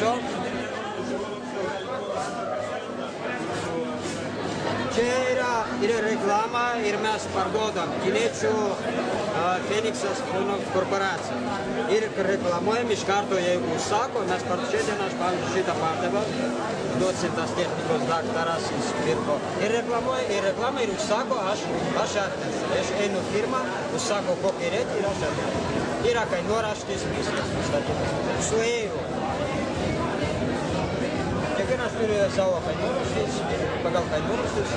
prašau. Čia yra ir reklama, ir mes parduodam kiniečių Feniksas korporacija. Ir reklamuojam iš karto, jeigu užsako, mes šiandien aš, pavyzdžiui, šitą pardaviau, docentas technikos daktaras pirko. Ir reklama, ir užsako, aš einu firmą, užsako kokį reikia ir aš atnešu. Yra kainoraštis, viskas nustatytas. Suėjau. Kiekvienas turi savo kainoraštis, pagal kainoraštis.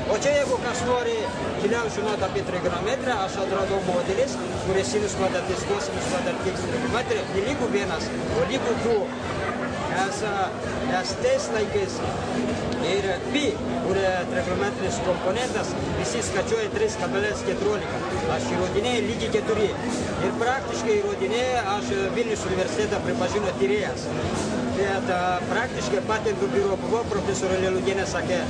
O čia jeigu kas nori giliau žinoti apie trigonometriją, aš atradau modelis, kuris sinus kvadratis, kosinus kvadratis, trigonometrija, nelygu vienas, o lygu du. Nes tais laikais ir pi, kur trigonometrinis komponentas, visi skaičiuoja 3,14. Aš įrodinėjau lygiai 4. Ir praktiškai įrodinėjau, aš Vilnius universitetą pripažino tyrėjas. Bet praktiškai patentų biuro buvo, profesorė Lilugienė sakė,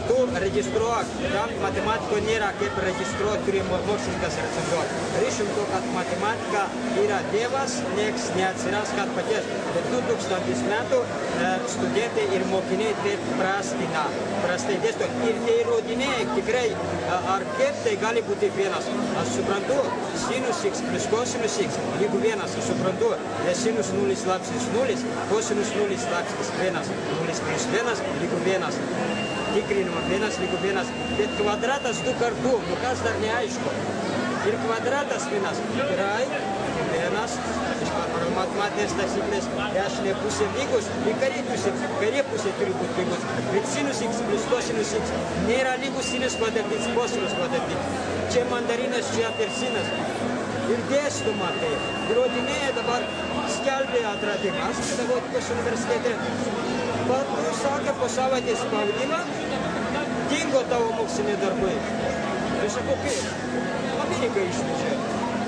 tu registruok, tam matematikoje nėra kaip registruoti, turi mokslininkas recenzuoti. Ryšim to, kad matematika yra dievas, nieks neatsiras, kad paties. Bet 2000 metų studentai ir mokiniai taip prastai dėsto. Ir neįrodinėjai tikrai, ar kaip tai gali būti vienas. Aš suprantu, sinus x plus kosinus x, lygu vienas, aš suprantu, sinus 0 laipsnis 0, kosinus 0 laipsnis 1, 0 plus 1 lygu 1. Tikrinimo 1 lygu 1. Bet kvadratas 2 kartų, nu kas dar neaišku. Ir kvadratas 1, gerai, 1, pagal matematinės taisyklės, dešinė pusė lygus, ir kairė pusė turi būti lygus. Bet sinus x plus kosinus x nėra lygus sinus kvadratis, kosinus kvadratis. Čia mandarinas, čia apelsinas. Ir dėstoma tai. Įrodinėja dabar skelbė atradimas pedagogikos universitete. Sakė, po savaitės spaudimą, dingo tavo moksliniai darbai. Tai sakau, kaip? Amerika išvežė.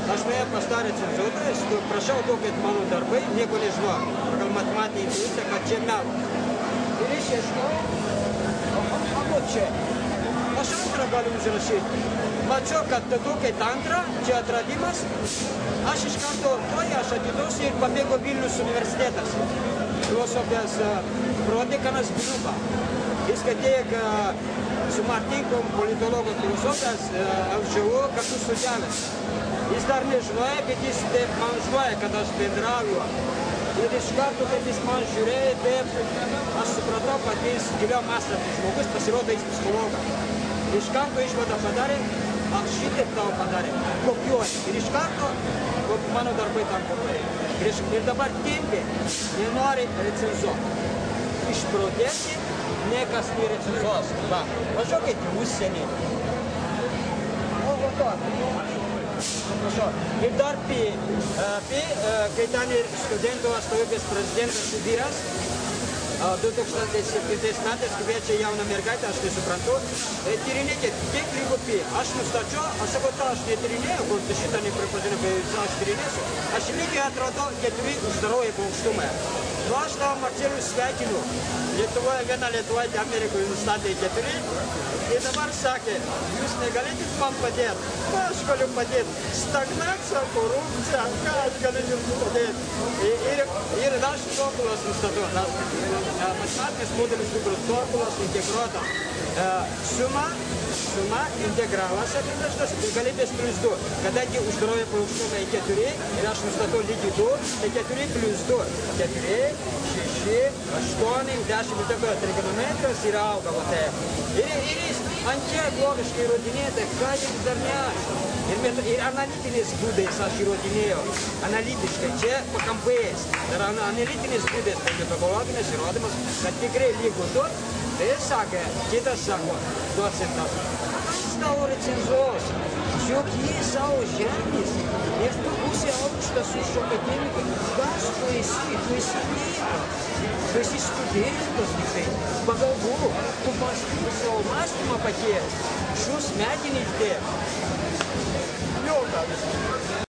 Aš nuėjau pas tą recenzuotojas, prašau duokit mano darbai, nieko nežinau. Pagal matematinį intuiciją, kad čia melo. Ir aš ieškau, o čia. Aš antrą galiu užrašyti. Mačiau, kad duokit antrą, čia atradimas. Aš iš karto aš atiduosiu ir pabėgo Vilnius universitetas. Filosofijos prodekanas Binuba. Jis tiek su Martinkom, politologo filosofijos, LŽU kartu studijavęs. Jis dar nežinoja, bet jis taip man žinoja, kad aš bendrauju. Ir iš karto, kad jis man žiūrėjo, taip, aš supratau, kad jis giliau mąstantis žmogus, pasirodo jis psichologas. Iš karto išvadą padarė, aš šitaip tau padarė, kopiuoju. Ir iš karto mano darbai tam kopiuoju. Ir dabar tempė, nenori recenzuoti. Išprotėti, niekas nerecenzuos. Važiuokit į užsienį. O to. Ir dar kai ten ir studentų atstovybės prezidentas vyras, 2007 metais kviečia jauną mergaitę, aš nesuprantu, tyrinėkit, kiek lygu pi. Aš nustačiau, aš sakau, aš netyrinėjau, kol tu šitą nepripažinau, bet aš tyrinėsiu. Aš lygiai atradau 4 uždaroji paukštumai. Nu, aš tavo Marcelius sveikinu. Viena Lietuvaitė Amerikoje nustatė 4. Ir dabar sakė, jūs negalėtumėt man padėti. Ką aš galiu padėti? Stagnacija, korupcija, ką aš galiu jums padėti? Ir aš tobulas nustatau. Matematinis modelis tobulas integruotas. Suma integralas apibrėžtas ir galybės plus 2. Kadangi uždaroja paukštumai 4 ir aš nustatau lygiai 2, tai 4 plus 2. 4, 6, 8, 10 ir tokio trigonometrijos yra auga. Ir jis ant kiek logiškai įrodinėja, tai ką jums dar neaišku. Ir analitiniais būdais aš įrodinėjau. Analitiškai, čia pakampėjais. Ir analitiniais būdais, tai metodologinis įrodymas, kad tikrai lygu 2. Tai sakė, kitas sako, docentas, kas tau recenzuos? Juk jį savo žemės, ir tu būsi aukštas už akademiką. Kas tu esi? Tu esi niekas. Tu esi studentas tiktai. Pagalvok, tu savo mąstymą paties. Šios smegenys dėk. Liūtas.